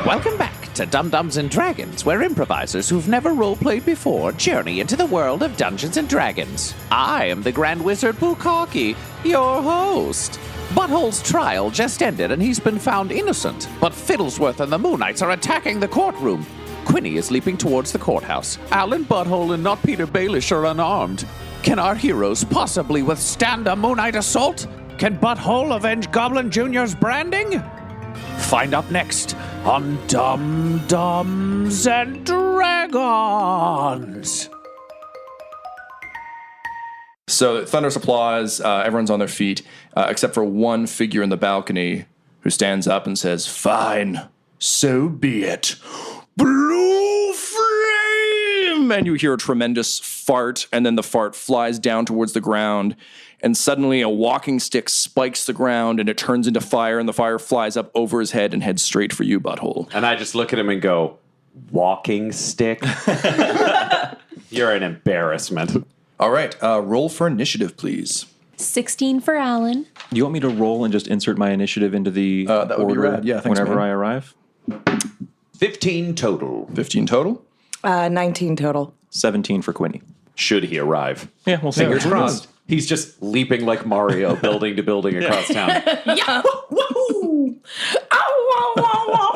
Welcome back to Dum-Dums and Dragons, where improvisers who've never roleplayed before journey into the world of Dungeons and Dragons. I am the Grand Wizard Bukaki, your host. Butthole's trial just ended and he's been found innocent, but Fiddlesworth and the Moonites are attacking the courtroom. Quinny is leaping towards the courthouse. Alan Butthole and not Peter Baelish are unarmed. Can our heroes possibly withstand a Moonite assault? Can Butthole avenge Goblin Jr.'s branding? Find out next on Dum-Dums and Dragons. So thunderous applause, everyone's on their feet, except for one figure in the balcony who stands up and says, "Fine, so be it. Blue flame!" And you hear a tremendous fart, and then the fart flies down towards the ground, and suddenly a walking stick spikes the ground, and it turns into fire, and the fire flies up over his head and heads straight for you, Butthole. And I just look at him and go, "Walking stick? You're an embarrassment." All right, roll for initiative, please. 16 for Alan. Do you want me to roll and just insert my initiative into the that would be order rad. Yeah, thanks, whenever man. I arrive? 15 total. 15 total? 19 total. 17 for Quinny. Should he arrive? Yeah, we'll see. Fingers crossed. He's just leaping like Mario, building to building across town. Yeah. Woohoo! Ow, wow, wow, wow.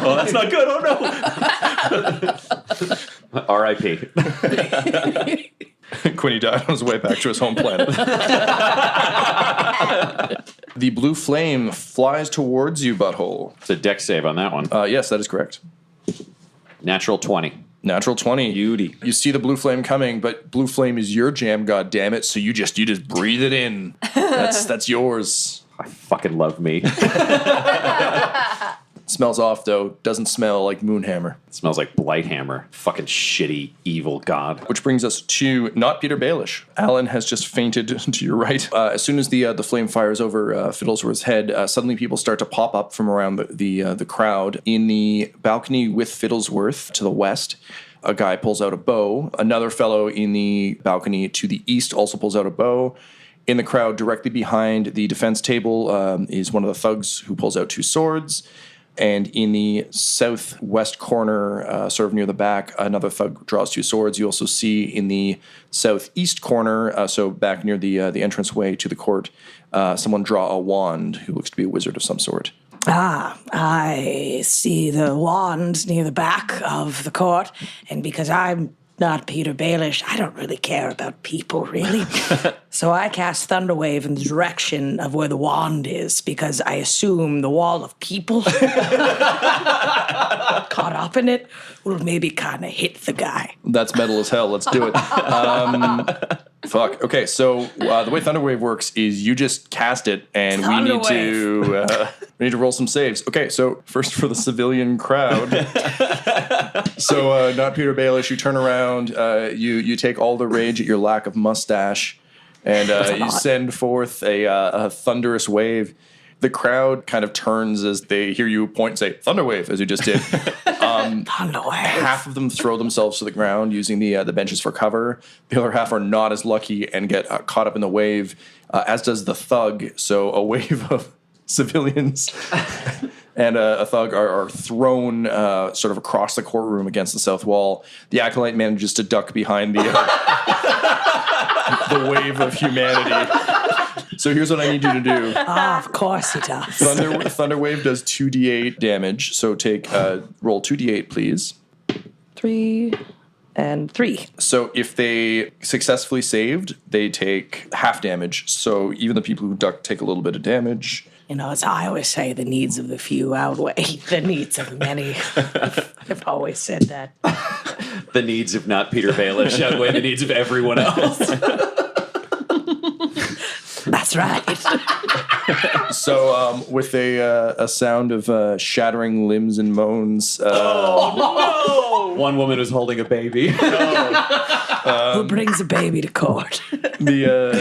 Oh, that's not good. Oh, no. R.I.P. Quinny died on his way back to his home planet. The blue flame flies towards you, Butthole. It's a deck save on that one. Yes, that is correct. Natural 20. Natural 20. Beauty. You see the blue flame coming, but blue flame is your jam, goddammit, so you just breathe it in. That's yours. I fucking love me. Smells off, though. Doesn't smell like Moonhammer. It smells like Blighthammer. Fucking shitty, evil god. Which brings us to not Peter Baelish. Alan has just fainted to your right. As soon as the flame fires over Fiddlesworth's head, suddenly people start to pop up from around the crowd. In the balcony with Fiddlesworth to the west, a guy pulls out a bow. Another fellow in the balcony to the east also pulls out a bow. In the crowd directly behind the defense table is one of the thugs who pulls out 2 swords. And in the southwest corner, sort of near the back, another thug draws 2 swords. You also see in the southeast corner, so back near the entranceway to the court, someone draw a wand who looks to be a wizard of some sort. Ah, I see the wand near the back of the court, and because I'm not Peter Baelish, I don't really care about people, really. So I cast Thunderwave in the direction of where the wand is, because I assume the wall of people caught up in it will maybe kind of hit the guy. That's metal as hell. Let's do it. Fuck. Okay, so the way Thunderwave works is you just cast it, and we need to roll some saves. Okay, so first for the civilian crowd. So not Peter Baelish. You turn around. You take all the rage at your lack of mustache, and you send forth a thunderous wave. The crowd kind of turns as they hear you point and say "Thunderwave," as you just did. Thunderwave. Half of them throw themselves to the ground using the benches for cover. The other half are not as lucky and get caught up in the wave, as does the thug. So a wave of civilians and a thug are thrown sort of across the courtroom against the south wall. The acolyte manages to duck behind the wave of humanity. So here's what I need you to do. Of course he does. Thunderwave does 2d8 damage. So roll 2d8, please. 3 and 3. So if they successfully saved, they take half damage. So even the people who duck take a little bit of damage. You know, as I always say, the needs of the few outweigh the needs of the many. I've always said that. The needs of not Peter Baelish outweigh the needs of everyone else. That's right. So with a sound of shattering limbs and moans. One woman was holding a baby. Who brings a baby to court? There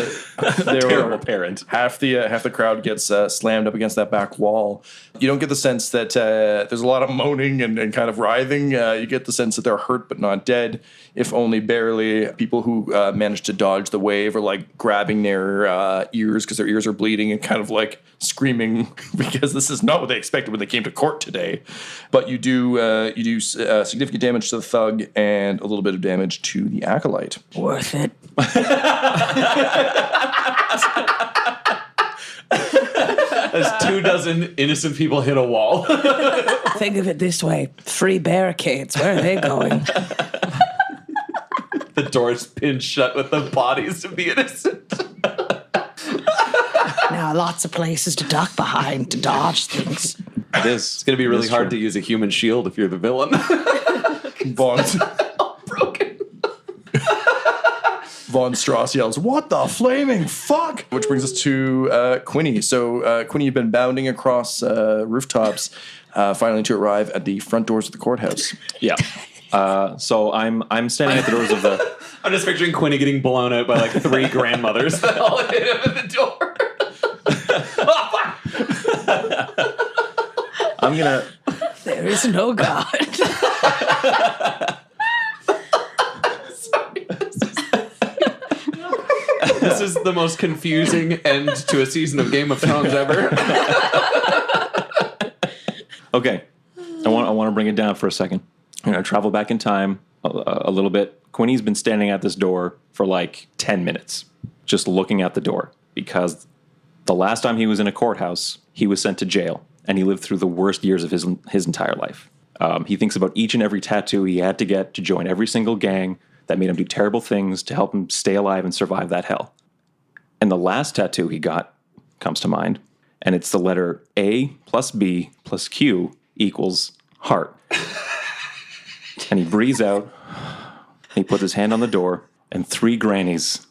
Terrible are parent. half the crowd gets slammed up against that back wall. You don't get the sense that there's a lot of moaning and kind of writhing. You get the sense that they're hurt but not dead, if only barely. People who managed to dodge the wave are like grabbing their ears because their ears are bleeding and kind of like screaming because this is not what they expected when they came to court today. But you do significant damage to the thug and a little bit of damage to the acolyte. Worth it. As 24 innocent people hit a wall. Think of it this way. 3 barricades. Where are they going? The door's pinned shut with the bodies of the innocent. Now, lots of places to duck behind to dodge things. It's going to be really hard to use a human shield if you're the villain. Broken. Von Strauss yells, "What the flaming fuck?" Which brings us to Quinny. So, Quinny, you've been bounding across rooftops, finally to arrive at the front doors of the courthouse. Yeah. So I'm standing at the doors of the. I'm just picturing Quinny getting blown out by like 3 grandmothers that all hit him at the door. I'm gonna. There is no God. This is the most confusing end to a season of Game of Thrones ever. Okay. I want to bring it down for a second. I'm gonna travel back in time a little bit. Quinny's been standing at this door for like 10 minutes, just looking at the door, because the last time he was in a courthouse, he was sent to jail, and he lived through the worst years of his entire life. He thinks about each and every tattoo he had to get to join every single gang that made him do terrible things to help him stay alive and survive that hell. And the last tattoo he got comes to mind, and it's the letter A plus B plus Q equals heart. And he breathes out, he puts his hand on the door, and 3 grannies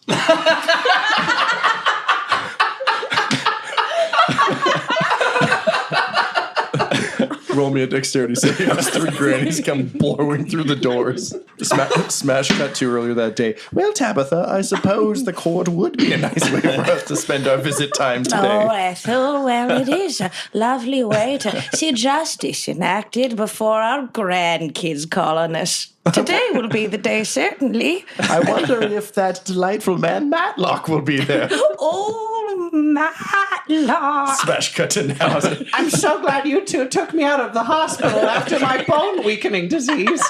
Roll me a dexterity saving as 3 grannies come blowing through the doors. Smash cut to earlier that day. Well, Tabitha, I suppose the court would be a nice way for us to spend our visit time today. Oh, Ethel, well, it is a lovely way to see justice enacted before our grandkids call on us. Today will be the day, certainly. I wonder if that delightful man Matlock will be there. Oh, Matlock. Smash cut to now. I'm so glad you two took me out of the hospital after my bone weakening disease.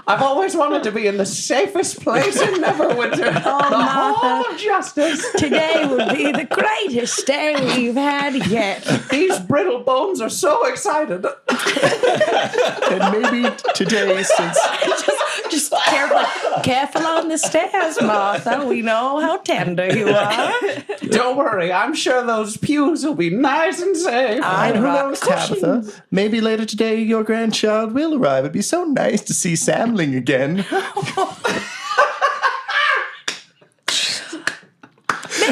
I've always wanted to be in the safest place in Neverwinter. Oh, the Martha. Hall of Justice. Today will be the greatest day we've had yet. These brittle bones are so excited. And maybe today, since Just careful on the stairs, Martha. We know how tender you are. Don't worry, I'm sure those pews will be nice and safe. I'd who rock knows, Tabitha? Maybe later today your grandchild will arrive. It'd be so nice to see Samling again.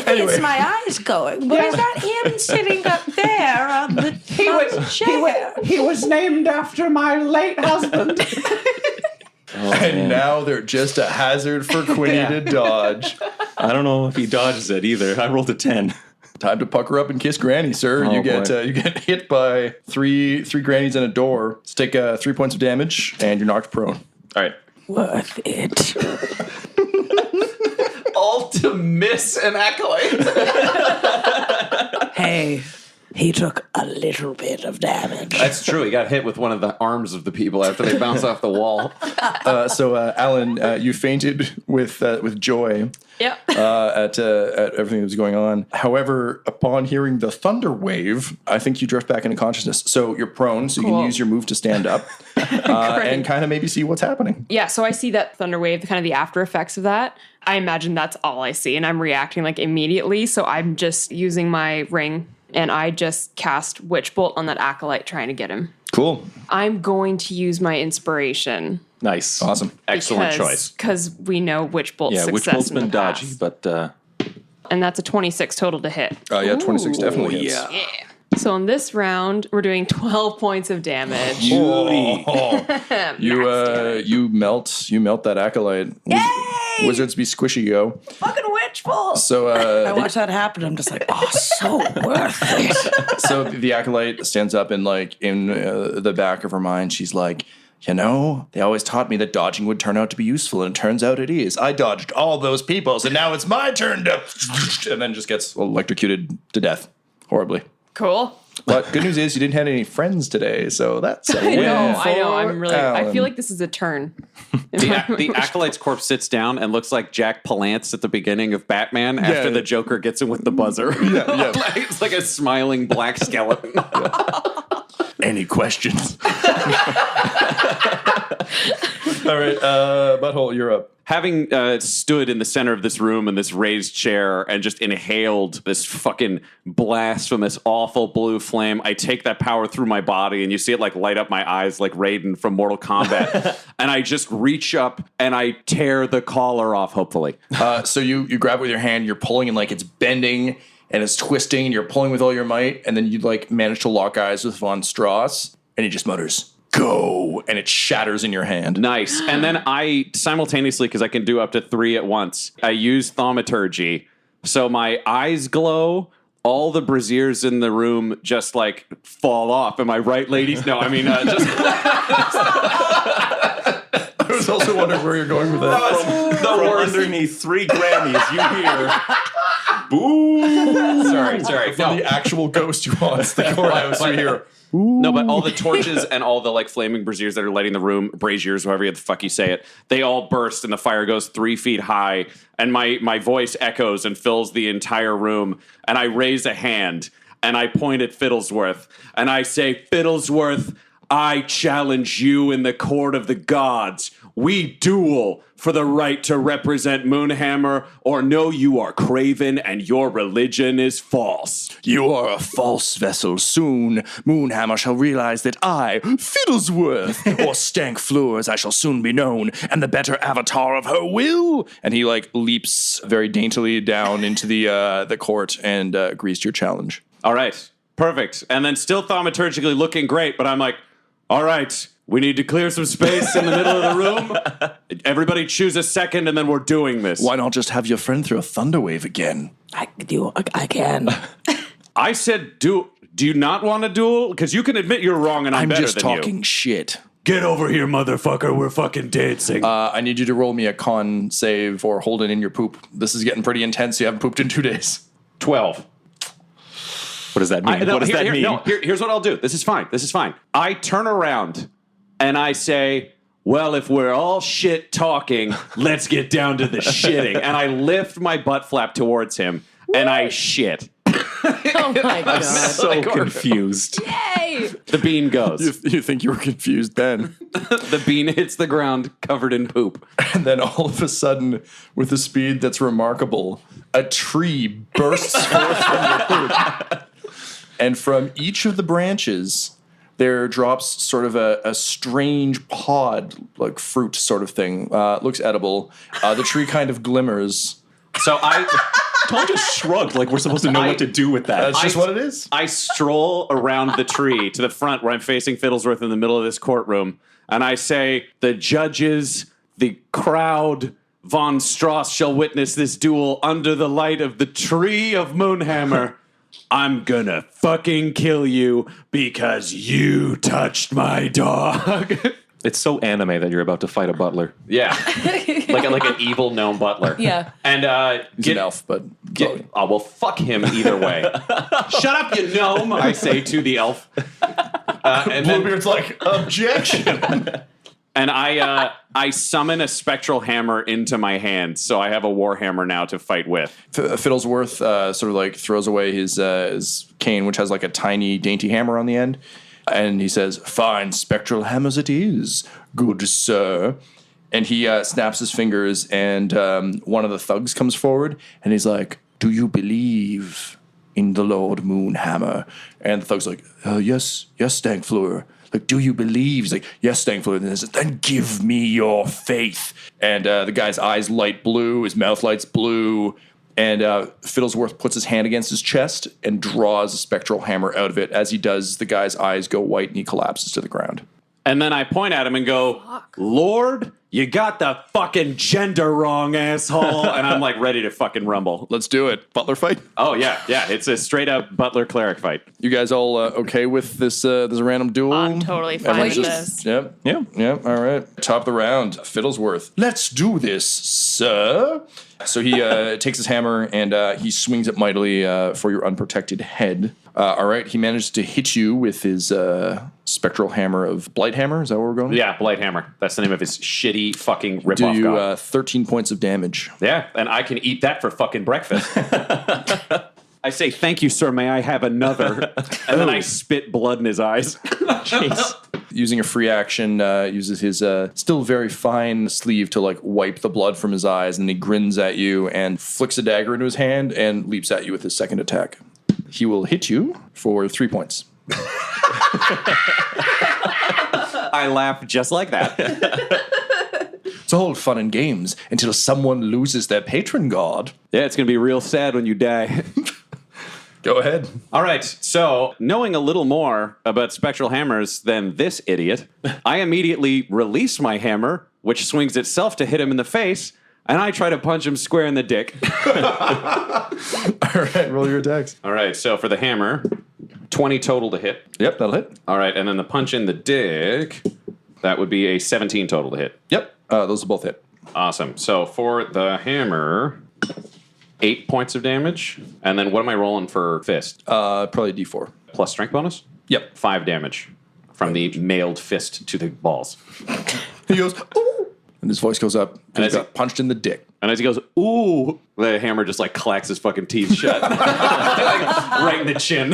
Maybe it's my eyes going, but is that him sitting up there on the chair? He was named after my late husband. And now they're just a hazard for Quinny to dodge. I don't know if he dodges it either. I rolled a 10. Time to pucker up and kiss Granny, sir. Oh, you get boy. you get hit by three grannies and a door. Let's take 3 points of damage, and you're knocked prone. All right. Worth it. All to miss an acolyte. Hey, he took a little bit of damage. That's true. He got hit with one of the arms of the people after they bounced off the wall. So, Alan, you fainted with joy. Yep. At everything that was going on. However, upon hearing the thunder wave, I think you drift back into consciousness. So you're prone, so you can Cool. use your move to stand up and kind of maybe see what's happening. Yeah, so I see that thunder wave, kind of the after effects of that. I imagine that's all I see, and I'm reacting like immediately. So I'm just using my ring, and I just cast Witch Bolt on that acolyte, trying to get him. Cool. I'm going to use my inspiration. Nice. Awesome. Excellent choice. Because we know Witch Bolt's Yeah, success Witch Bolt's in the been dodgy, past. but And that's a 26 total to hit. Yeah, 26 definitely hits. Yeah. So in this round, we're doing 12 points of damage. You melt that acolyte. Yay! Yay! Wizards be squishy, yo. Fucking witch bolt. So I watch that happen. I'm just like, oh, so worth it. So the acolyte stands up and in the back of her mind, she's like, you know, they always taught me that dodging would turn out to be useful, and it turns out it is. I dodged all those peoples, and now it's my turn to... And then just gets electrocuted to death. Horribly. Cool. But good news is you didn't have any friends today, so that's a win. I know. I'm really. I Alan. feel like this is a turn. The acolyte's corpse sits down and looks like Jack Palance at the beginning of Batman after the Joker gets him with the buzzer. Yeah. It's like a smiling black skeleton. Any questions? All right, Butthole, you're up. Having stood in the center of this room in this raised chair and just inhaled this fucking blast from this awful blue flame, I take that power through my body, and you see it light up my eyes like Raiden from Mortal Kombat. And I just reach up and I tear the collar off, hopefully. So you grab it with your hand, you're pulling, and it's bending and it's twisting, and you're pulling with all your might, and then you manage to lock eyes with Von Strauss, and he just mutters, "Go!" and it shatters in your hand. Nice. And then I simultaneously, because I can do up to 3 at once, I use thaumaturgy. So my eyes glow. All the braziers in the room just fall off. Am I right, ladies? No, I mean, just. I was also wondering where you're going with that. From underneath 3 Grammys, you hear, boo. Sorry. From the actual ghost you haunts the courthouse, you hear. No, but all the torches and all the flaming braziers that are lighting the room, braziers, however the fuck you say it, they all burst and the fire goes 3 feet high, and my voice echoes and fills the entire room, and I raise a hand and I point at Fiddlesworth and I say, Fiddlesworth, I challenge you in the court of the gods. We duel for the right to represent Moonhammer, or no, you are craven and your religion is false. You are a false vessel. Soon Moonhammer shall realize that I, Fiddlesworth, or Stankfleur as I shall soon be known, am the better avatar of her will. And he leaps very daintily down into the court and agrees to your challenge. All right, perfect. And then still thaumaturgically looking great, but I'm like, all right, we need to clear some space in the middle of the room. Everybody choose a second, and then we're doing this. Why not just have your friend throw a thunderwave again? I can. I said, do you not want a duel? Because you can admit you're wrong, and I'm better just than you. talking shit. Get over here, motherfucker. We're fucking dancing. I need you to roll me a con save or hold it in your poop. This is getting pretty intense. You haven't pooped in 2 days. 12. What does that mean? What does that mean? Here's what I'll do. This is fine. I turn around and I say, well, if we're all shit talking, let's get down to the shitting. And I lift my butt flap towards him and I shit. Oh my god. So confused. Yay! The bean goes. You think you were confused then. The bean hits the ground covered in poop. And then all of a sudden, with a speed that's remarkable, a tree bursts forth from your poop. And from each of the branches, there drops sort of a strange pod, like fruit sort of thing. Looks edible. The tree kind of glimmers. So Tom just shrugged like we're supposed to know what to do with that. That's just what it is. I stroll around the tree to the front where I'm facing Fiddlesworth in the middle of this courtroom, and I say, the judges, the crowd, Von Strauss shall witness this duel under the light of the tree of Moonhammer. I'm gonna fucking kill you because you touched my dog. It's so anime that you're about to fight a butler. Yeah. like an evil gnome butler. Yeah. And He's an elf, but oh, well, fuck him either way. Shut up, you gnome, I say to the elf. And then, Bluebeard's like, objection. and I summon a spectral hammer into my hand, so I have a war hammer now to fight with. Fiddlesworth sort of like throws away his cane, which has like a tiny, dainty hammer on the end. And he says, fine spectral hammers it is, good sir. And he snaps his fingers, and one of the thugs comes forward, and he's like, do you believe in the Lord Moonhammer? And the thug's like, yes, Stankfleur. Like, do you believe? He's like, yes, Stankfleur. And he says, then give me your faith. And the guy's eyes light blue, his mouth lights blue. And Fiddlesworth puts his hand against his chest and draws a spectral hammer out of it. As he does, the guy's eyes go white and he collapses to the ground. And then I point at him and go, Lord you got the fucking gender wrong, asshole. And I'm like ready to fucking rumble. Let's do it. Butler fight. Oh, yeah. It's a straight up butler cleric fight. You guys all okay with this random duel? I'm totally fine with this. Yep. All right. Top of the round, Fiddlesworth. Let's do this, sir. So he takes his hammer and he swings it mightily for your unprotected head. All right. He manages to hit you with his spectral hammer of Blight Hammer. Is that where we're going? Yeah, Blight Hammer. That's the name of his shitty fucking ripoff Do you god. 13 points of damage. Yeah, and I can eat that for fucking breakfast. I say, thank you, sir. May I have another? And then I spit blood in his eyes. Jeez. Using a free action, uses his still very fine sleeve to like wipe the blood from his eyes, and he grins at you and flicks a dagger into his hand and leaps at you with his second attack. He will hit you for 3 points. I laugh just like that. It's all fun and games until someone loses their patron god. Yeah, it's going to be real sad when you die. Go ahead. All right, so knowing a little more about spectral hammers than this idiot, I immediately release my hammer, which swings itself to hit him in the face, and I try to punch him square in the dick. All right, roll your attacks. All right, so for the hammer, 20 total to hit. Yep, that'll hit. All right, and then the punch in the dick, that would be a 17 total to hit. Yep, those will both hit. Awesome. So for the hammer, 8 points of damage. And then what am I rolling for fist? Probably D4. Plus strength bonus? Yep. 5 damage from the mailed fist to the balls. He goes, ooh! And his voice goes up. And he as got punched in the dick. And as he goes, ooh, the hammer just like clacks his fucking teeth shut. Like, right in the chin.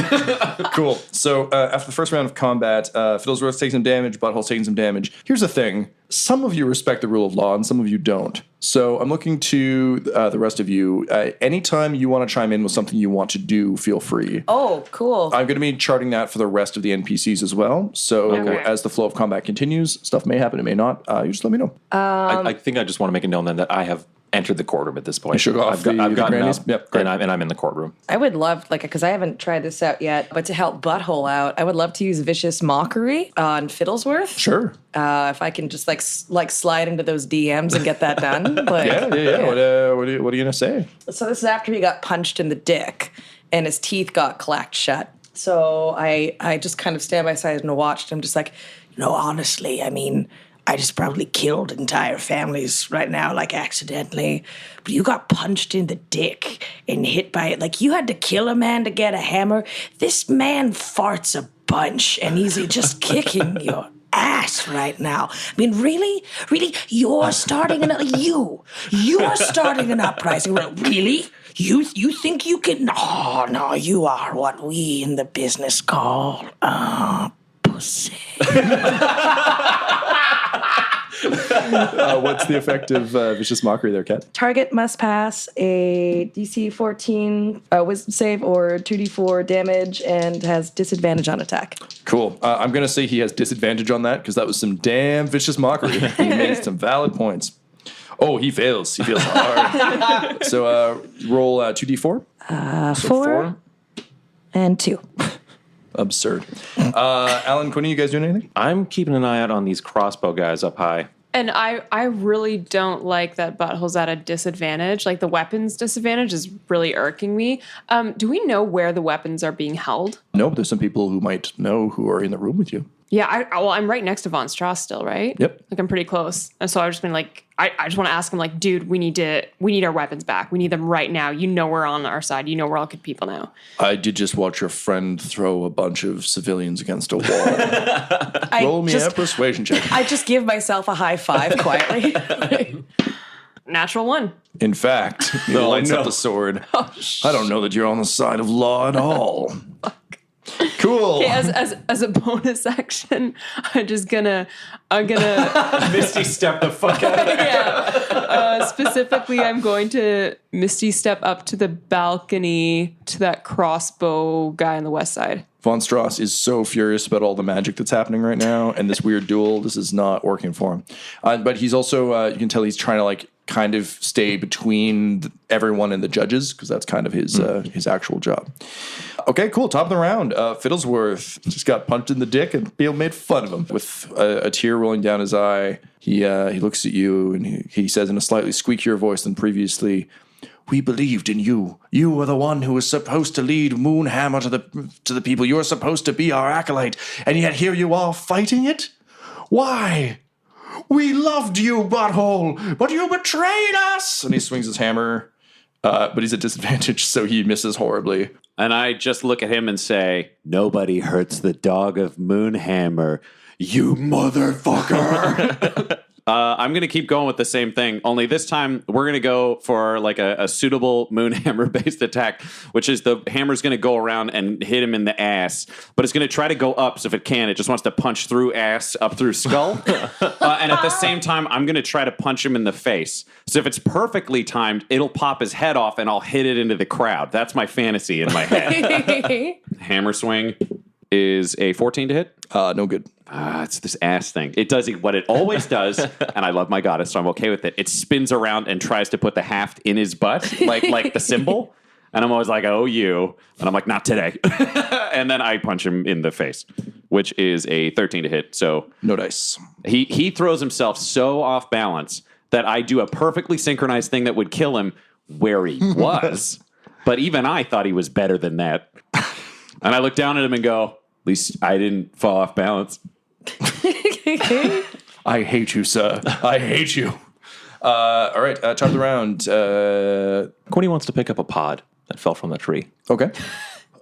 Cool. So after the first round of combat, Fiddlesworth takes some damage, Butthole's taking some damage. Here's the thing. Some of you respect the rule of law and some of you don't. So I'm looking to the rest of you. Anytime you want to chime in with something you want to do, feel free. Oh, cool. I'm going to be charting that for the rest of the NPCs as well. So as the flow of combat continues, stuff may happen, it may not. You just let me know. I think I just want to make it known then that I have entered the courtroom at this point. shook off the gotten grannies? up, Yep, great. and I'm in the courtroom. I would love, because I haven't tried this out yet, but to help Butthole out, I would love to use Vicious Mockery on Fiddlesworth. Sure. If I can just like slide into those DMs and get that done. Like, Yeah. What are you going to say? So this is after he got punched in the dick and his teeth got clacked shut. So I just kind of stand by side and watched him, just like, honestly, I mean, I just probably killed entire families right now, like accidentally. But you got punched in the dick and hit by it. Like, you had to kill a man to get a hammer. This man farts a bunch and he's just kicking your ass right now. I mean, really? You're starting you're starting an uprising. Really? You think you can? No, you are what we in the business call pussy. What's the effect of Vicious Mockery there, Kat? Target must pass a DC 14 wisdom save or 2d4 damage and has disadvantage on attack. Cool. I'm going to say he has disadvantage on that because that was some damn Vicious Mockery. He made some valid points. Oh, he fails. He fails hard. So roll 2d4. So 4 and 2. Absurd. Alan, Quinn, are you guys doing anything? I'm keeping an eye out on these crossbow guys up high. And I really don't like that Butthole's at a disadvantage. Like, the weapons disadvantage is really irking me. Do we know where the weapons are being held? No, but there's some people who might know who are in the room with you. Yeah, I'm right next to Von Strauss still, right? Yep. Like, I'm pretty close. And so I've just been like, I just want to ask him, like, dude, we need our weapons back. We need them right now. We're on our side. We're all good people now. I did just watch your friend throw a bunch of civilians against a wall. Roll me a persuasion check. I just give myself a high five quietly. Natural 1. In fact, he lights up the sword. I don't know that you're on the side of law at all. Cool. Okay, as a bonus action, I'm gonna Misty step the fuck out of there. yeah. Specifically, I'm going to Misty step up to the balcony to that crossbow guy on the west side. Von Strauss is so furious about all the magic that's happening right now and this weird duel. This is not working for him. But he's also, you can tell he's trying to like kind of stay between everyone and the judges because that's kind of his actual job. Okay, cool. Top of the round. Fiddlesworth just got punched in the dick and Beale made fun of him with a tear rolling down his eye. He looks at you and he says in a slightly squeakier voice than previously, "We believed in you. You were the one who was supposed to lead Moonhammer to the people. You were supposed to be our acolyte, and yet here you are fighting it? Why? We loved you, butthole, but you betrayed us!" And he swings his hammer, but he's at disadvantage, so he misses horribly. And I just look at him and say, Nobody hurts the dog of Moonhammer, you motherfucker. I'm going to keep going with the same thing, only this time we're going to go for like a suitable Moonhammer-based attack, which is the hammer's going to go around and hit him in the ass, but it's going to try to go up, so if it can, it just wants to punch through ass, up through skull. And at the same time, I'm going to try to punch him in the face. So if it's perfectly timed, it'll pop his head off and I'll hit it into the crowd. That's my fantasy in my head. Hammer swing is a 14 to hit. No good. It's this ass thing. It does what it always does, and I love my goddess, so I'm okay with it. It spins around and tries to put the haft in his butt, like the symbol. And I'm always like, "Oh, you!" And I'm like, "Not today." And then I punch him in the face, which is a 13 to hit. So no dice. He throws himself so off balance that I do a perfectly synchronized thing that would kill him where he was. But even I thought he was better than that. And I look down at him and go, "At least I didn't fall off balance." I hate you, sir. I hate you. All right, top of the round. Quinny wants to pick up a pod that fell from the tree. Okay.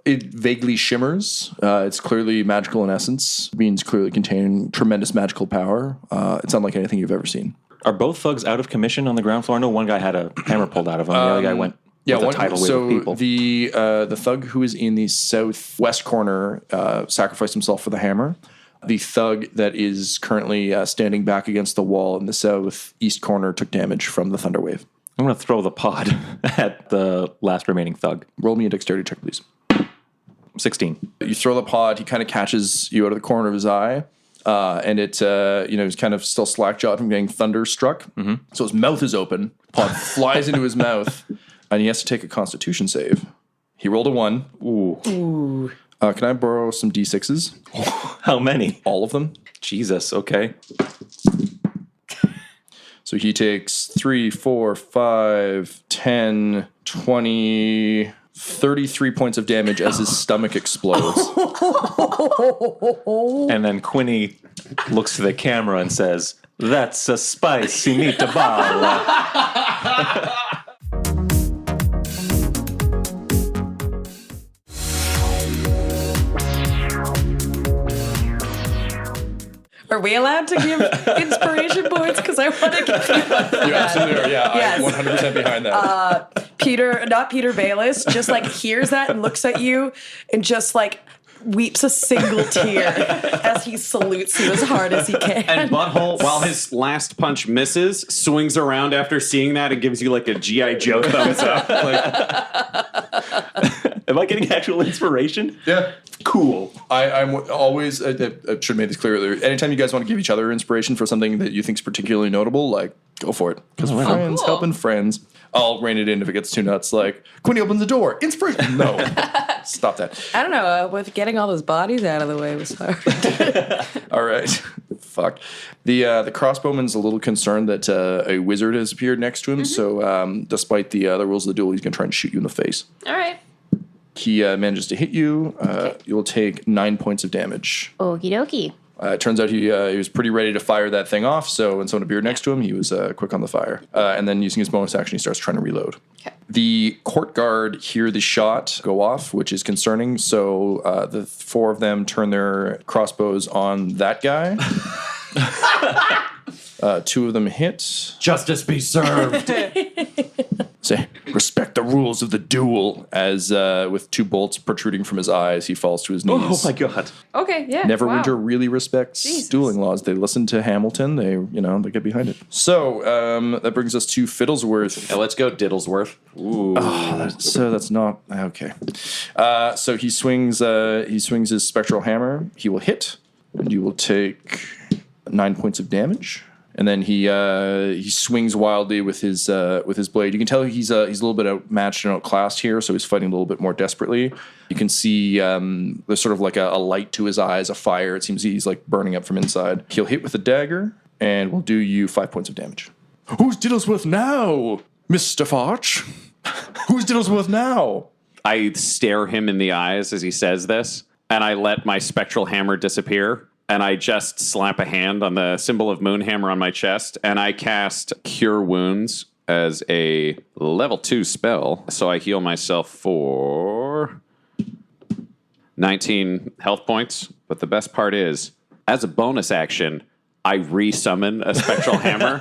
It vaguely shimmers. It's clearly magical in essence. Beans clearly contain tremendous magical power. It's unlike anything you've ever seen. Are both thugs out of commission on the ground floor? I know one guy had a hammer pulled out of him. The other guy went with a tidal wave of people. The thug who is in the southwest corner sacrificed himself for the hammer. The thug that is currently standing back against the wall in the southeast corner took damage from the thunder wave. I'm going to throw the pod at the last remaining thug. Roll me a dexterity check, please. 16. You throw the pod. He kind of catches you out of the corner of his eye. And it, he's kind of still slack-jawed from getting thunderstruck. Mm-hmm. So his mouth is open. Pod flies into his mouth, and he has to take a Constitution save. He rolled a 1. Ooh. Can I borrow some D6s? How many? All of them. Jesus, okay. So he takes 3, 4, 5, 10, 20, 33 points of damage as his stomach explodes. And then Quinny looks to the camera and says, "That's a spicy meatball." Are we allowed to give inspiration points? Because I want to give you one for You absolutely are, yeah. Yes. I'm 100% behind that. not Peter Bayless, just like hears that and looks at you and just like weeps a single tear as he salutes you as hard as he can. And Butthole, while his last punch misses, swings around after seeing that and gives you like a G.I. Joe thumbs up. Am I getting actual inspiration? Yeah. Cool. I'm always, I should have made this clear earlier, anytime you guys want to give each other inspiration for something that you think is particularly notable, like, go for it. Because friends helping friends. I'll rein it in if it gets too nuts. Like, Quinny opens the door. Inspiration. No. Stop that. I don't know. With getting all those bodies out of the way was hard. All right. Fuck. The crossbowman's a little concerned that a wizard has appeared next to him. So despite the rules of the duel, he's going to try and shoot you in the face. All right. He manages to hit you. You'll take 9 points of damage. Okie dokie. It turns out he was pretty ready to fire that thing off, so when someone appeared next to him, he was quick on the fire. And then using his bonus action, he starts trying to reload. Okay. The court guard hear the shot go off, which is concerning, so the 4 of them turn their crossbows on that guy. 2 of them hit. Justice be served. Say, respect the rules of the duel, as with 2 bolts protruding from his eyes, he falls to his knees. Oh my god. Okay, yeah. Neverwinter wow. really respects Jesus. dueling laws. They listen to Hamilton. They get behind it. So that brings us to Fiddlesworth. Let's go, Diddlesworth. So that's not okay. So he swings his spectral hammer. He will hit, and you will take 9 points of damage. And then he swings wildly with his blade. You can tell he's a little bit outmatched and outclassed here, so he's fighting a little bit more desperately. You can see there's sort of like a light to his eyes, a fire. It seems he's like burning up from inside. He'll hit with a dagger, and will do you 5 points of damage. Who's Diddlesworth now, Mr. Farch? Who's Diddlesworth now? I stare him in the eyes as he says this, and I let my spectral hammer disappear. And I just slap a hand on the symbol of Moonhammer on my chest, and I cast Cure Wounds as a level 2 spell. So I heal myself for 19 health points. But the best part is, as a bonus action, I resummon a spectral hammer,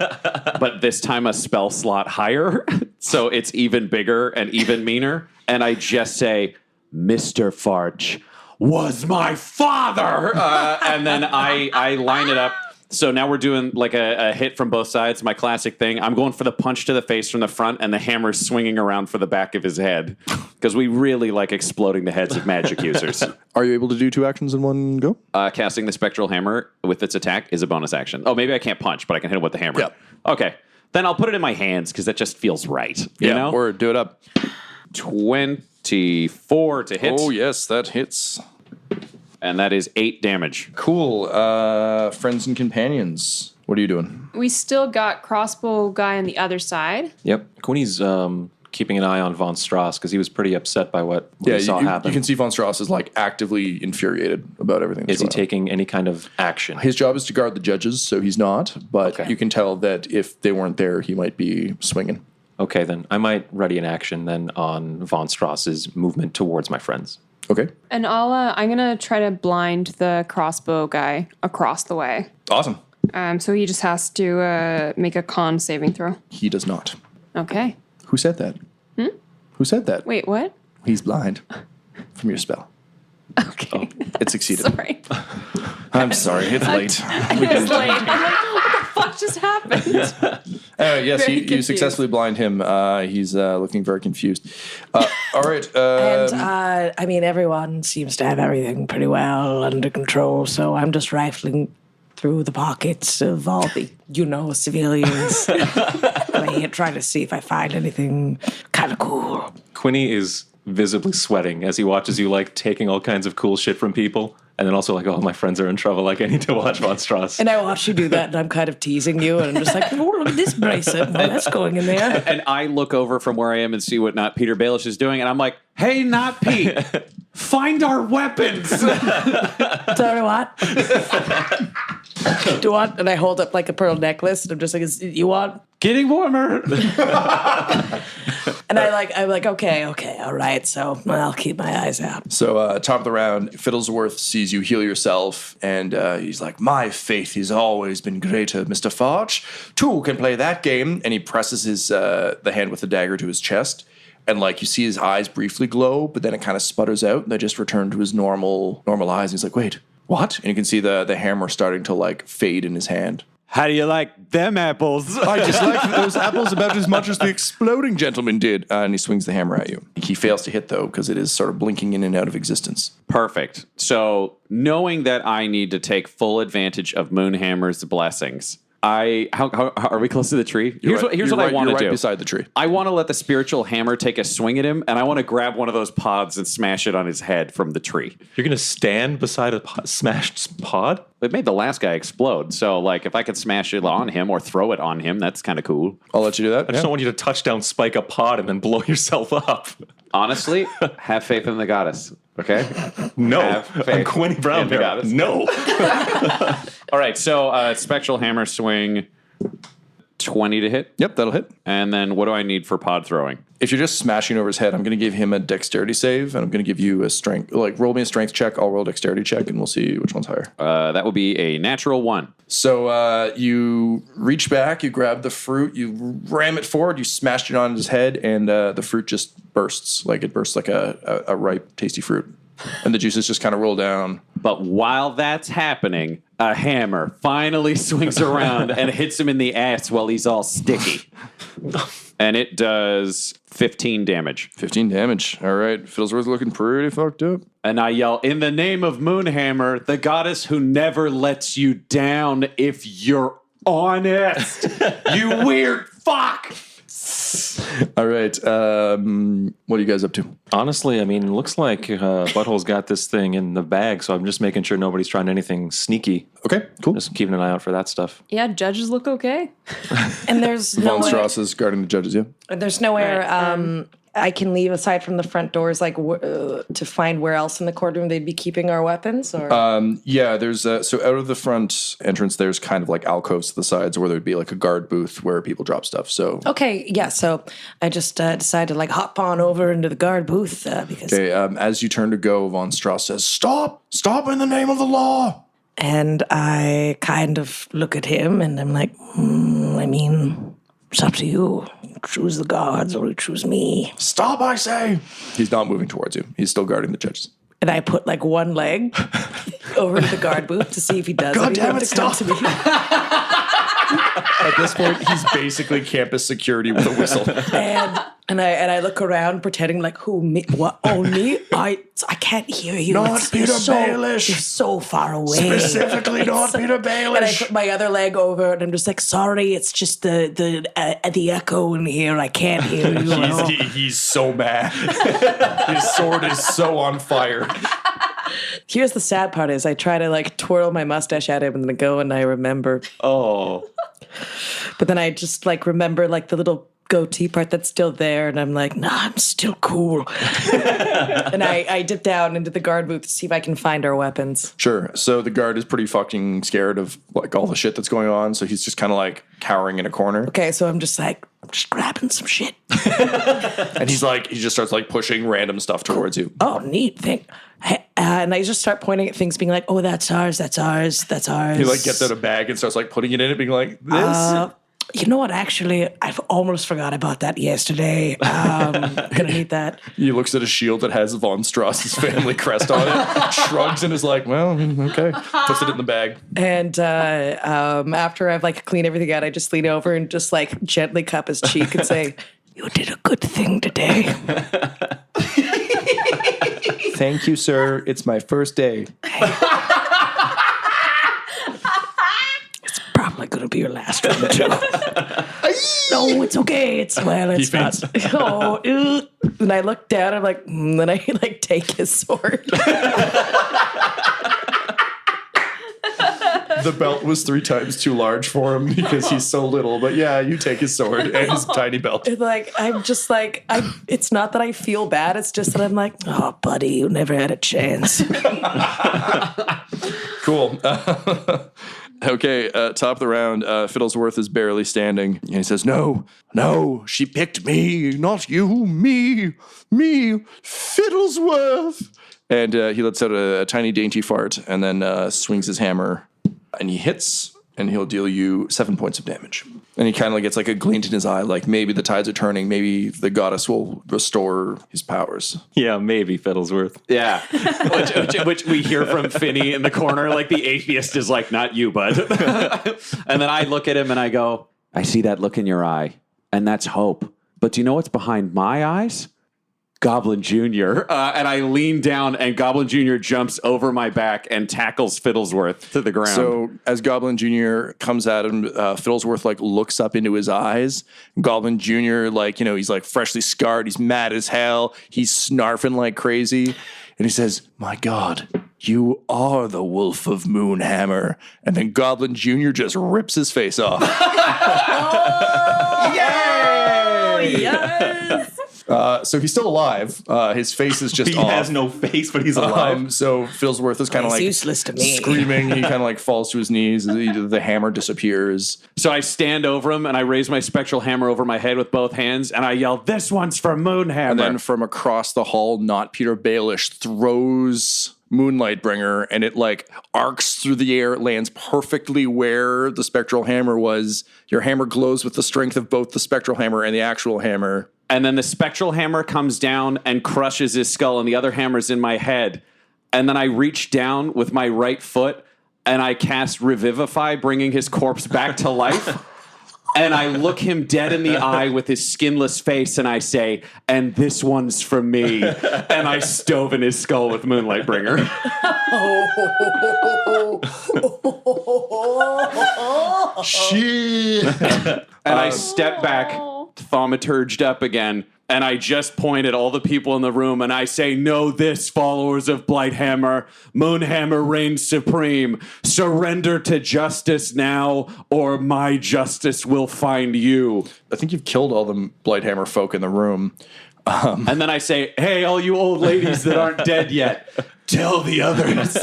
but this time a spell slot higher. So it's even bigger and even meaner. And I just say, Mr. Farch was my father. And then I line it up. So now we're doing like a hit from both sides, my classic thing. I'm going for the punch to the face from the front, and the hammer's swinging around for the back of his head. Because we really like exploding the heads of magic users. Are you able to do 2 actions in one go? Casting the spectral hammer with its attack is a bonus action. Oh, maybe I can't punch, but I can hit him with the hammer. Yep. Okay. Then I'll put it in my hands because that just feels right. You know? Or do it up. 24 to hit. Oh, yes, that hits. And that is 8 damage. Cool. Friends and companions. What are you doing? We still got crossbow guy on the other side. Yep. Quinny's keeping an eye on Von Strauss because he was pretty upset by what he saw happen. You can see Von Strauss is like actively infuriated about everything. Is he taking any kind of action? His job is to guard the judges, so he's not. But you can tell that if they weren't there, he might be swinging. Okay, then I might ready an action then on Von Strauss's movement towards my friends. Okay. And I'm gonna try to blind the crossbow guy across the way. Awesome. So he just has to make a con saving throw. He does not. Okay. Who said that? Who said that? Wait, what? He's blind from your spell. Okay. It succeeded. Sorry. I'm sorry. It's late. It's late. I'm like, what the fuck just happened? Yes, Very you confused. successfully blind him. He's looking very confused. All right. And I mean, everyone seems to have everything pretty well under control, so I'm just rifling through the pockets of all the, civilians. Trying to see if I find anything kind of cool. Quinny is visibly sweating as he watches you like taking all kinds of cool shit from people, and then also like, oh, my friends are in trouble. Like, I need to watch Von Strauss. And I watch you do that, and I'm kind of teasing you, and I'm just like, oh, look at this bracelet. Well, that's going in there. And I look over from where I am and see what Not Peter Baelish is doing, and I'm like, hey, Not Pete, find our weapons. Sorry, what? Do you want? And I hold up like a pearl necklace, and I'm just like, you want? Getting warmer. And I'm like, okay, all right. So I'll keep my eyes out. So top of the round, Fiddlesworth sees you heal yourself, and he's like, my faith has always been greater, Mr. Farch. 2 can play that game. And he presses his the hand with the dagger to his chest. And like you see his eyes briefly glow, but then it kind of sputters out, and they just return to his normal eyes. And he's like, wait, what? And you can see the hammer starting to like fade in his hand. How do you like them apples? I just like those apples about as much as the exploding gentleman did. And he swings the hammer at you. He fails to hit, though, because it is sort of blinking in and out of existence. Perfect. So knowing that I need to take full advantage of Moonhammer's blessings, how are we close to the tree? Here's what I want to do. Right beside the tree. I want to let the spiritual hammer take a swing at him, and I want to grab one of those pods and smash it on his head from the tree. You're going to stand beside a smashed pod? It made the last guy explode, so like if I could smash it on him or throw it on him, that's kind of cool. I'll let you do that. I just don't want you to touchdown spike a pod and then blow yourself up. Honestly, have faith in the goddess, okay? No. Have faith I'm Quinny Brown in the there. goddess. No. All right, so spectral hammer swing. 20 to hit. Yep, that'll hit. And then what do I need for pod throwing? If you're just smashing over his head, I'm going to give him a dexterity save, and I'm going to give you a strength. Like, roll me a strength check. I'll roll a dexterity check, and we'll see which one's higher. That will be a natural 1. So you reach back, you grab the fruit, you ram it forward, you smashed it on his head, and the fruit just bursts. Like, it bursts like a ripe, tasty fruit. And the juices just kind of roll down. But while that's happening, a hammer finally swings around and hits him in the ass while he's all sticky. And it does 15 damage. 15 damage. All right. Fiddlesworth looking pretty fucked up. And I yell, in the name of Moonhammer, the goddess who never lets you down if you're honest. You weird fuck. All right. What are you guys up to? Honestly, I mean, looks like Butthole's got this thing in the bag, so I'm just making sure nobody's trying anything sneaky. Okay, cool. Just keeping an eye out for that stuff. Yeah, judges look okay. And there's Von nowhere, Strauss is guarding the judges, yeah? there's nowhere I can leave aside from the front doors, like to find where else in the courtroom they'd be keeping our weapons. Or Yeah, there's so out of the front entrance, there's kind of like alcoves to the sides where there'd be like a guard booth where people drop stuff. So okay, yeah. So I just decided to like hop on over into the guard booth because. okay, as you turn to go, Von Strauss says, "Stop! Stop in the name of the law!" And I kind of look at him and I'm like, I mean, it's up to you. You choose the guards or you choose me. Stop! I say. He's not moving towards you. He's still guarding the judges. And I put like one leg over to the guard booth to see if he does. God damn anything it! to come Stop! to me. At this point, he's basically campus security with a whistle. And I look around pretending like, who, me, what, oh, me? I can't hear you. Not Peter Baelish. You're so far away. Specifically not Peter Baelish. And I put my other leg over and I'm just like, sorry, it's just the echo in here. I can't hear you. He's so mad. His sword is so on fire. Here's the sad part is I try to like twirl my mustache at him and then go and I remember. Oh. But then I just like remember like the little goatee part that's still there and I'm like, nah, I'm still cool. And I dip down into the guard booth to see if I can find our weapons. Sure. So the guard is pretty fucking scared of like all the shit that's going on. So he's just kind of like cowering in a corner. Okay, so I'm just like, I'm just grabbing some shit. And he just starts like pushing random stuff towards you. Oh, neat thing. And I just start pointing at things, being like, oh, that's ours, that's ours, that's ours. He like gets out a bag and starts like putting it in it, being like, this. You know what? Actually, I've almost forgot about that yesterday. Gonna need that. He looks at a shield that has Von Strauss's family crest on it, shrugs and is like, well, okay. Puts it in the bag. And after I've like cleaned everything out, I just lean over and just like gently cup his cheek and say, you did a good thing today. Thank you, sir. It's my first day. Probably gonna be your last one too. No, it's okay. It's not. Oh, and I look down. I'm like, then I like take his sword. The belt was 3 times too large for him because he's so little. But yeah, you take his sword and his tiny belt. Like I'm just like it's not that I feel bad. It's just that I'm like, oh, buddy, you never had a chance. Cool. Okay, top of the round, Fiddlesworth is barely standing. And he says, no, she picked me, not you, me, Fiddlesworth. And he lets out a tiny dainty fart and then swings his hammer. And he hits, and he'll deal you 7 points of damage. And he kind of like gets like a glint in his eye, like maybe the tides are turning, maybe the goddess will restore his powers. Yeah, maybe Fiddlesworth. Yeah. which we hear from Finney in the corner, like the atheist is like, not you, bud. And then I look at him and I go, I see that look in your eye, and that's hope. But do you know what's behind my eyes? Goblin Jr. And I lean down and Goblin Jr. jumps over my back and tackles Fiddlesworth to the ground. So as Goblin Jr. comes at him, Fiddlesworth like looks up into his eyes. Goblin Jr. like, he's like freshly scarred. He's mad as hell. He's snarfing like crazy. And he says, my God, you are the Wolf of Moonhammer. And then Goblin Jr. just rips his face off. Oh, yay! Yes! So he's still alive. His face is just He off. has no face, but he's alive. So Filsworth is kind of He's like useless to me. screaming. He kind of like falls to his knees. The hammer disappears. So I stand over him and I raise my spectral hammer over my head with both hands and I yell, "This one's for Moonhammer." And then from across the hall, not Peter Baelish throws Moonlight Bringer, and it like arcs through the air. It lands perfectly where the spectral hammer was. Your hammer glows with the strength of both the spectral hammer and the actual hammer. And then the spectral hammer comes down and crushes his skull, and the other hammer's in my head. And then I reach down with my right foot and I cast Revivify, bringing his corpse back to life. And I look him dead in the eye with his skinless face, and I say, "And this one's for me." And I stove in his skull with Moonlight Bringer. Shit. And I step back, thaumaturged up again, and I just point at all the people in the room, and I say, "Know this, followers of Blighthammer. Moonhammer reigns supreme. Surrender to justice now, or my justice will find you." I think you've killed all the Blighthammer folk in the room. And then I say, "Hey, all you old ladies that aren't dead yet, tell the others."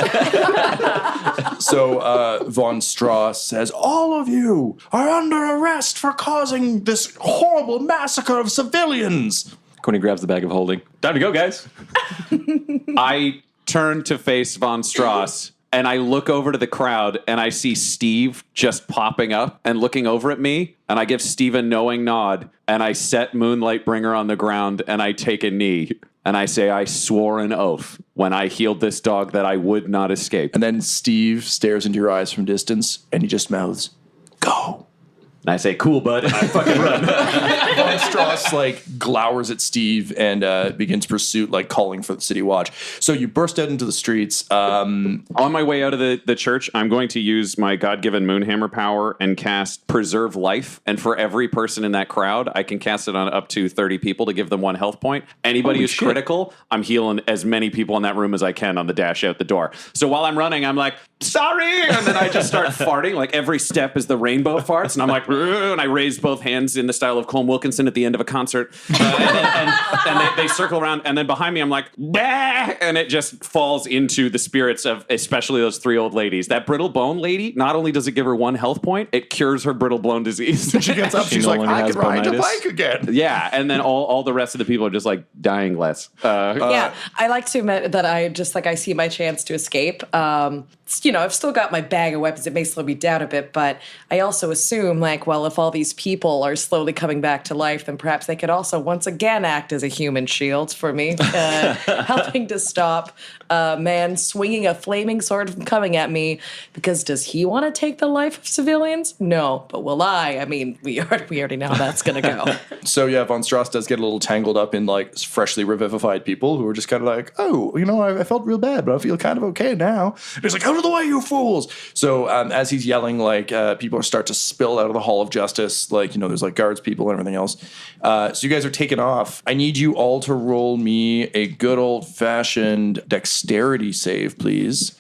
So Von Strauss says, "All of you are under arrest for causing this horrible massacre of civilians." Quinny grabs the bag of holding. Time to go, guys. I turn to face Von Strauss, and I look over to the crowd, and I see Steve just popping up and looking over at me, and I give Steve a knowing nod, and I set Moonlight Bringer on the ground, and I take a knee, and I say, "I swore an oath when I healed this dog that I would not escape." And then Steve stares into your eyes from distance, and he just mouths, "Go." And I say, "Cool, bud." And I fucking run. Von Strauss like glowers at Steve and begins pursuit, like calling for the city watch. So you burst out into the streets. On my way out of the church, I'm going to use my God-given Moonhammer power and cast Preserve Life. And for every person in that crowd, I can cast it on up to 30 people to give them 1 health point. Anybody who's critical, I'm healing as many people in that room as I can on the dash out the door. So while I'm running, I'm like, "Sorry!" And then I just start farting. Like every step is the rainbow farts. And I'm like, and I raise both hands in the style of Colm Wilkinson at the end of a concert. And they circle around. And then behind me, I'm like, "Bah!" And it just falls into the spirits of especially those 3 old ladies. That brittle bone lady, not only does it give her 1 health point, it cures her brittle bone disease. She gets up, she's no like, longer "I has can ride a bonitis." bike again." Yeah. And then all the rest of the people are just like dying less. Yeah, I like to admit that I just like I see my chance to escape. I've still got my bag of weapons. It may slow me down a bit, but I also assume, like, well, if all these people are slowly coming back to life, then perhaps they could also once again act as a human shield for me, helping to stop a man swinging a flaming sword from coming at me. Because does he want to take the life of civilians? No, but will I? I mean, we already know how that's going to go. So yeah, Von Strauss does get a little tangled up in like freshly revivified people who are just kind of like, "Oh, I felt real bad, but I feel kind of okay now." And he's like, "Out of the way, you fools!" So as he's yelling, like people start to spill out of the Hall of Justice. Like there's like guards people and everything else. So you guys are taking off. I need you all to roll me a good old fashioned dexterity save, please.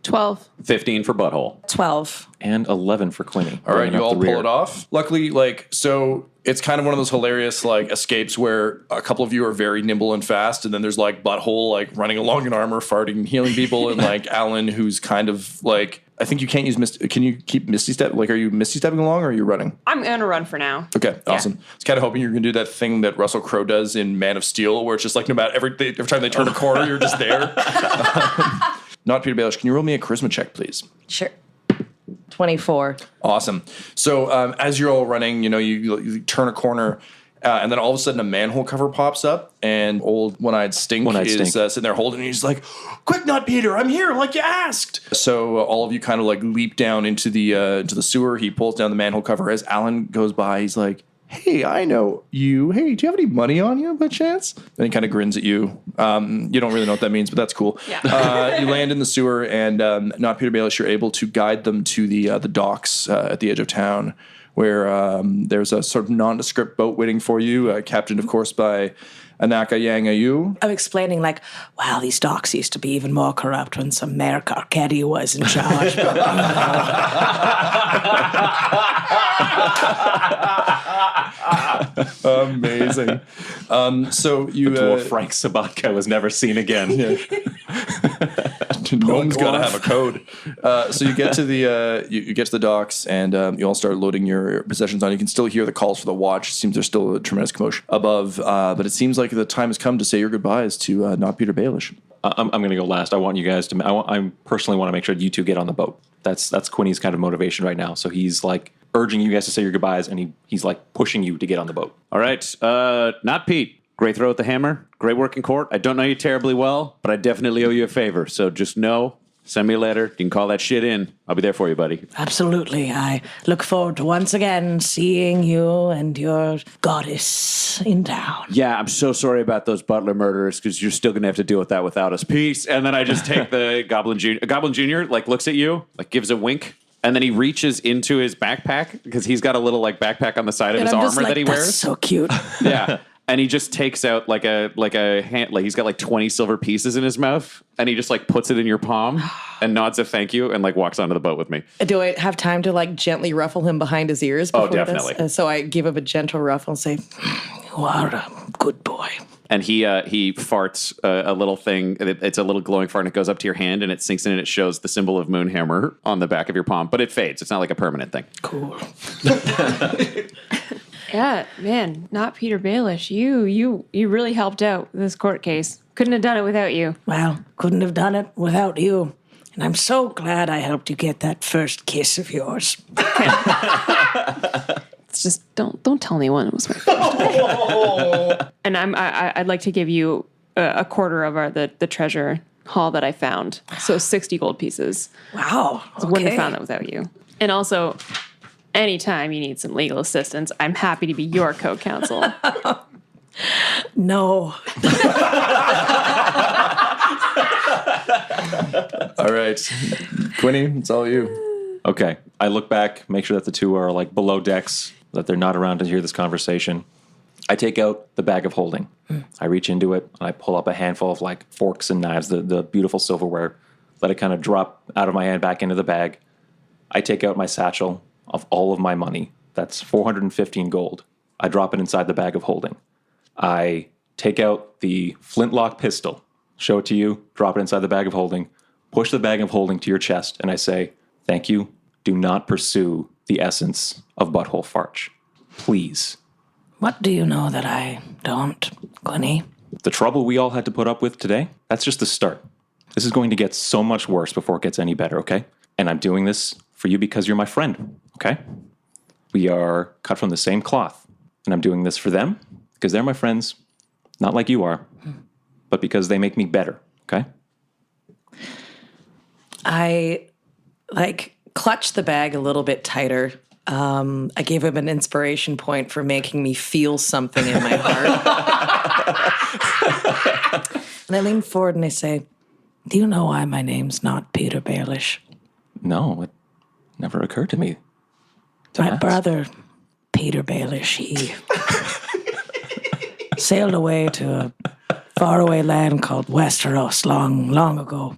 12. 15 for butthole. 12. And 11 for Quinny. All right, bringing you up all the pull rear. it off. Luckily, so it's kind of one of those hilarious escapes where a couple of you are very nimble and fast, and then there's Butthole running along in armor, farting and healing people, and Alan, who's kind of I think you can't use Can you keep Misty Step? Are you Misty Stepping along, or are you running? I'm going to run for now. Okay, awesome. I was kind of hoping you're going to do that thing that Russell Crowe does in Man of Steel, where it's just no matter every time they turn a corner, you're just there. Not Peter Baelish. Can you roll me a charisma check, please? Sure. 24. Awesome. So as you're all running, you turn a corner, and then all of a sudden a manhole cover pops up, and old One-Eyed Stink is sitting there holding it. He's like, "Quick, Not Peter, I'm here, like you asked." So all of you kind of leap down into the sewer. He pulls down the manhole cover. As Alan goes by, he's like, "Hey, I know you. Hey, do you have any money on you by chance?" And he kind of grins at you. You don't really know what that means, but that's cool. Yeah. You land in the sewer, and Not Peter Baelish, you're able to guide them to the docks at the edge of town, where there's a sort of nondescript boat waiting for you, captained, of course, by Anaka Yanga you. I'm explaining like, wow, these docks used to be even more corrupt when some Mayor Carcetti was in charge. Amazing. So you Dwarf Frank Sabatka was never seen again. Gnome's got to have a code. So you get to the you get to the docks, and you all start loading your possessions on. You can still hear the calls for the watch. It seems there's still a tremendous commotion above, but it seems like the time has come to say your goodbyes to not Peter Baelish. I'm going to go last. I want you guys to. I personally want to make sure you two get on the boat. That's Quinny's kind of motivation right now. So he's like urging you guys to say your goodbyes, and he's like pushing you to get on the boat. All right. Not Pete. Great throw with the hammer. Great work in court. I don't know you terribly well, but I definitely owe you a favor. So just know, send me a letter. You can call that shit in. I'll be there for you, buddy. Absolutely. I look forward to once again seeing you and your goddess in town. Yeah, I'm so sorry about those Butler murderers because you're still going to have to deal with that without us. Peace. And then I just take the Goblin Jr. Goblin Jr. like looks at you, like gives a wink. And then he reaches into his backpack because he's got a little like backpack on the side of his armor that he wears. That's so cute. Yeah. And he just takes out like a hand, like he's got like 20 silver pieces in his mouth, and he just like puts it in your palm and nods a thank you and like walks onto the boat with me. Do I have time to like gently ruffle him behind his ears? Oh, Before definitely. This? So I give him a gentle ruffle and say, You are a good boy. And he farts a little thing. It's a little glowing fart, and it goes up to your hand, and it sinks in, and it shows the symbol of Moonhammer on the back of your palm. But it fades. It's not like a permanent thing. Cool. Yeah, man, not Peter Baelish. You really helped out with this court case. Couldn't have done it without you. Well, couldn't have done it without you. And I'm so glad I helped you get that first kiss of yours. It's just don't tell anyone it was my first. And I'd like to give you a quarter of the treasure haul that I found. So 60 gold pieces. Wow. I wouldn't have found it without you. And also, anytime you need some legal assistance, I'm happy to be your co-counsel. No. All right, Quinny, it's all you. Okay. I look back, make sure that the two are like below decks, that they're not around to hear this conversation. I take out the bag of holding. I reach into it, and I pull up a handful of like forks and knives, the beautiful silverware. Let it kind of drop out of my hand back into the bag. I take out my satchel of all of my money. That's 415 gold. I drop it inside the bag of holding. I take out the flintlock pistol, show it to you, drop it inside the bag of holding, push the bag of holding to your chest, and I say, thank you. Do not pursue the essence of Butthole Farch. Please. What do you know that I don't, Quinny? The trouble we all had to put up with today, that's just the start. This is going to get so much worse before it gets any better, okay? And I'm doing this for you because you're my friend, okay? We are cut from the same cloth. And I'm doing this for them because they're my friends, not like you are, but because they make me better, okay? I like clutch the bag a little bit tighter. I gave him an inspiration point for making me feel something in my heart. And I lean forward and I say, do you know why my name's not Peter Baelish? No, it never occurred to me. My ask. brother, Peter Baelish, he sailed away to a faraway land called Westeros long, long ago.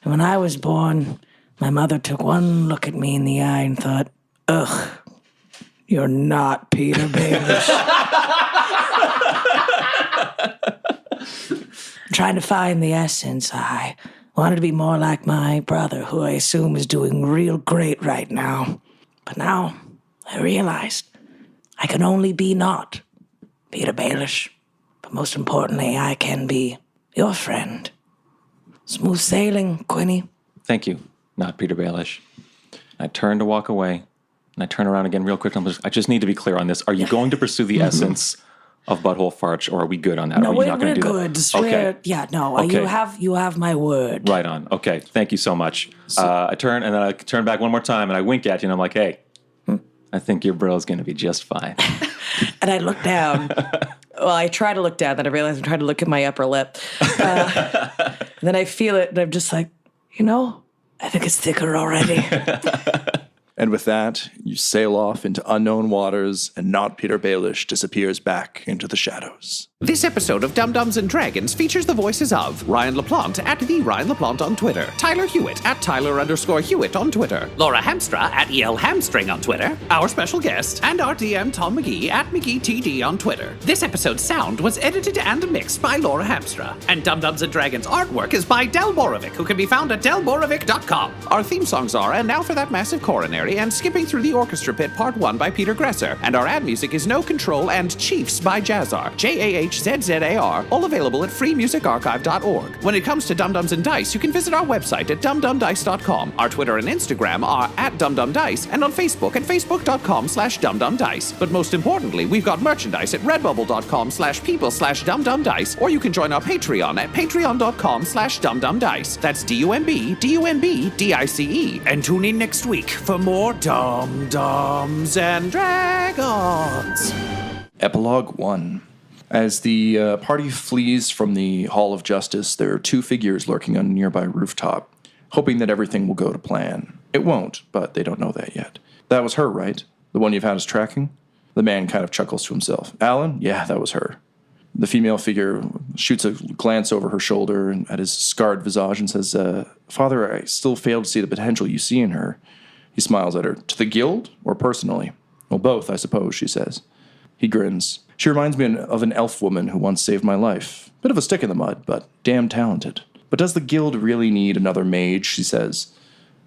And when I was born, my mother took one look at me in the eye and thought, ugh, you're not Peter Baelish. Trying to find the essence, I wanted to be more like my brother, who I assume is doing real great right now. But now I realized I can only be not Peter Baelish. But most importantly, I can be your friend. Smooth sailing, Quinny. Thank you, not Peter Baelish. I turn to walk away, and I turn around again real quick. I just need to be clear on this. Are you going to pursue the essence of Butthole Farch, or are we good on that? No, or are you we're not going to do good. that? Okay. You have my word. Right on. Okay. Thank you so much. I turn, and then I turn back one more time, and I wink at you, and I'm like, hey, I think your bro's going to be just fine. And I look down. Well, I try to look down, then I realize I'm trying to look at my upper lip. Then I feel it, and I'm just like, I think it's thicker already. And with that, you sail off into unknown waters, and not Peter Baelish disappears back into the shadows. This episode of Dum Dums and Dragons features the voices of Ryan LaPlante at the Ryan LaPlante on Twitter, Tyler Hewitt at Tyler_Hewitt on Twitter, Laura Hamstra at EL Hamstring on Twitter, our special guest, and our DM Tom McGee at McGeeTD on Twitter. This episode's sound was edited and mixed by Laura Hamstra, and Dum Dums and Dragons artwork is by Del Borovic, who can be found at delborovic.com. Our theme songs are And Now for That Massive Coronary and Skipping Through the Orchestra Pit Part 1 by Peter Gresser, and our ad music is No Control and Chiefs by Jazzar, JAHZZAR, all available at freemusicarchive.org. When it comes to Dum Dums and Dice, you can visit our website at dumdumdice.com. Our Twitter and Instagram are at dumdumdice, and on Facebook at facebook.com/dumdumdice. But most importantly, we've got merchandise at redbubble.com/people/dumdumdice, or you can join our Patreon at patreon.com/dumdumdice. That's DUMBDUMBDICE. And tune in next week for more Dum Dums and Dragons. Epilogue 1. As the party flees from the Hall of Justice, there are two figures lurking on a nearby rooftop, hoping that everything will go to plan. It won't, but they don't know that yet. That was her, right? The one you've had us tracking? The man kind of chuckles to himself. Alan? Yeah, that was her. The female figure shoots a glance over her shoulder and at his scarred visage and says, Father, I still fail to see the potential you see in her. He smiles at her. To the guild or personally? Well, both, I suppose, she says. He grins. She reminds me of an elf woman who once saved my life. Bit of a stick in the mud, but damn talented. But does the guild really need another mage, she says.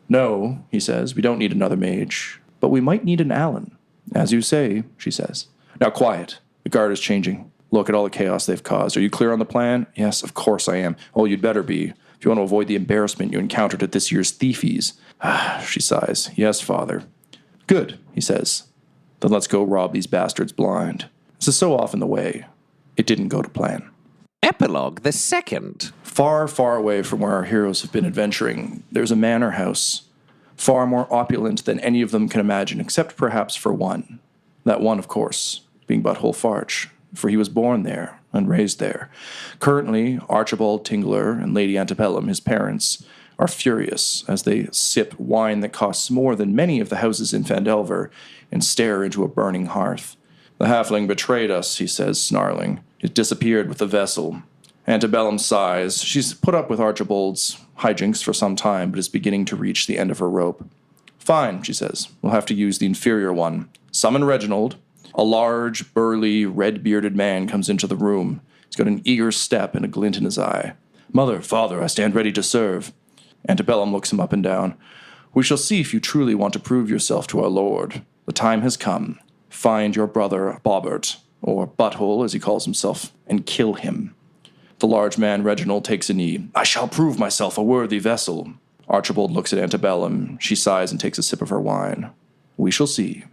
No, he says, we don't need another mage. But we might need an Alan. As you say, she says. Now quiet. The guard is changing. Look at all the chaos they've caused. Are you clear on the plan? Yes, of course I am. Oh, you'd better be, if you want to avoid the embarrassment you encountered at this year's thiefies. She sighs. Yes, Father. Good, he says. Then let's go rob these bastards blind. This is so often the way. It didn't go to plan. Epilogue the second. Far, far away from where our heroes have been adventuring, there's a manor house, far more opulent than any of them can imagine, except perhaps for one. That one, of course, being Butthole Farch, for he was born there and raised there. Currently, Archibald Tingler and Lady Antebellum, his parents, are furious as they sip wine that costs more than many of the houses in Phandelver and stare into a burning hearth. The halfling betrayed us, he says, snarling. It disappeared with the vessel. Antebellum sighs. She's put up with Archibald's hijinks for some time, but is beginning to reach the end of her rope. Fine, she says. We'll have to use the inferior one. Summon Reginald. A large, burly, red-bearded man comes into the room. He's got an eager step and a glint in his eye. Mother, father, I stand ready to serve. Antebellum looks him up and down. We shall see if you truly want to prove yourself to our lord. The time has come. Find your brother Bobbert, or Butthole as he calls himself, and kill him. The large man Reginald takes a knee. I shall prove myself a worthy vessel. Archibald looks at Antebellum. She sighs and takes a sip of her wine. We shall see.